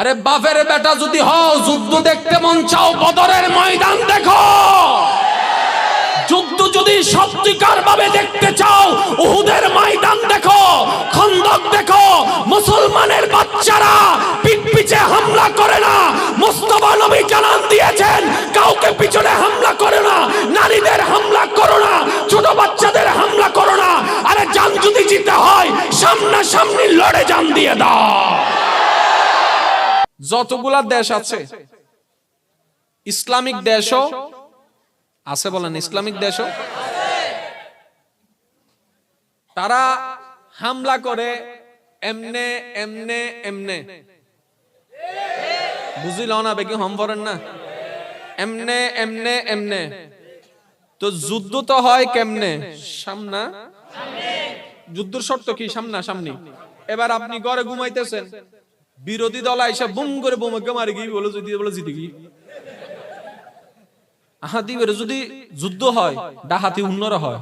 আরে বাপের বেটা যদি হও, যুদ্ধ দেখতে মন চাও, বদরের ময়দান দেখো। যুদ্ধ যদি সত্যিকার ভাবে দেখতে চাও, উহুদের ময়দান দেখো, খন্দক দেখো। মুসলমানের বাচ্চারা পিঠ পিছে হামলা করে না। মুস্তাফা নবী জানান দিয়েছেন, কাউকে পিছনে হামলা করো না, নারীদের হামলা করো না, ছোট বাচ্চাদের হামলা করো না। আরে জান যদি জিতে হয়, সামনাসামনি লড়ে জান দিয়ে দাও। যতগুলা দেশ আছে, ইসলামিক দেশও আছে, বলেন ইসলামিক দেশও, তারা হামলা করে এমনে এমনে এমনে, বুঝিল না বেকি হম করেন না, এমনে এমনে এমনে। তো যুদ্ধ তো হয় কেমনে? সামনা, যুদ্ধের শর্ত কি? সামনা সামনি। এবার আপনি ঘরে ঘুমাইতেছেন, বিরোধী দল আইসা বুম করে বোমাকে মারি গিয়ে বলে যদি বলে জিতে গিয়ে আহাতি বের। যদি যুদ্ধ হয় ডাহাতি উন্নর হয়।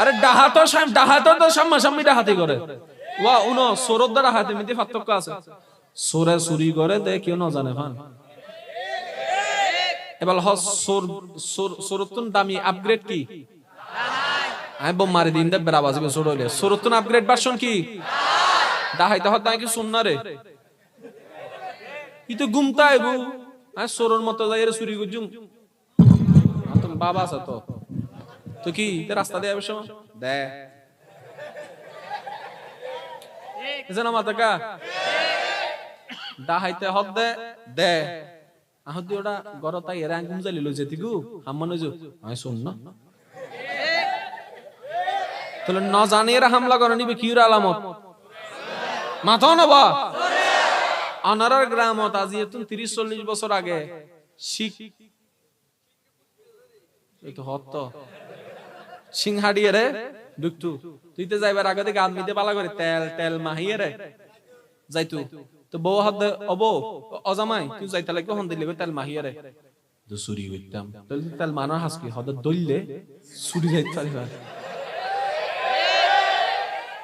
আরে ডাহাত তো সামনাসামনি ডাহাতি করে। ওয়া উনো সোরদ দ্বারা হাতে মিতে পার্থক্য আছে। সোরে চুরি করে দে কেউ না জানে ভান। এবার সোরতুন দামি আপগ্রেড কি? আমি বোম মারি দিন দে বেড়াবাজি সোর হইলে সোরতুন আপগ্রেড ভার্সন কি? ডাহাইতে হত নাকি শুননা রে, ই তো ঘুমতা আইবু আর সোরর মতো যাই চুরি গুজুম। তুমি বাবা আছে তো, তো কি রাস্তা দিয়ে আসবে দে জানা মাতা কা ডাহাইতে হত দে দে আহত দি ওটা গর তাই এরা ঘুম যাইলি লই যেতি গু হাম্মানো যু আমি শুন না। তাহলে ন জানি এরা হামলা করে নিবে কি আলামত? মাথা না বা আনারার গ্রামত আজি 30-40 বছর আগে শিখ এই তো হত সিংহাড়িয়ে রে দুকটু তুই তো যাইবার আগে থেকে আদমিতে পালা করে তেল তেল মাহিয়ে রে যাইতু। তো বউ হাত অবো অজামাই তুই যাইতে লাগবে হন দিলে তেল মাহিয়ে রে তো চুরি করতাম। তেল মানার হাসকি হদ দললে চুরি যাইতে পারিবা।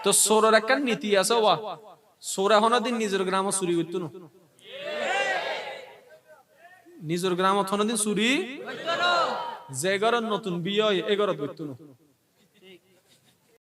তো সোরের একটা নীতি আছে, ওয়া সোর এখন দিন নিজের গ্রাম চুরি করতো না, নিজের গ্রাম দিন চুরি যে ঘরের নতুন বিয়ে হয় এ ঘরত করতো না।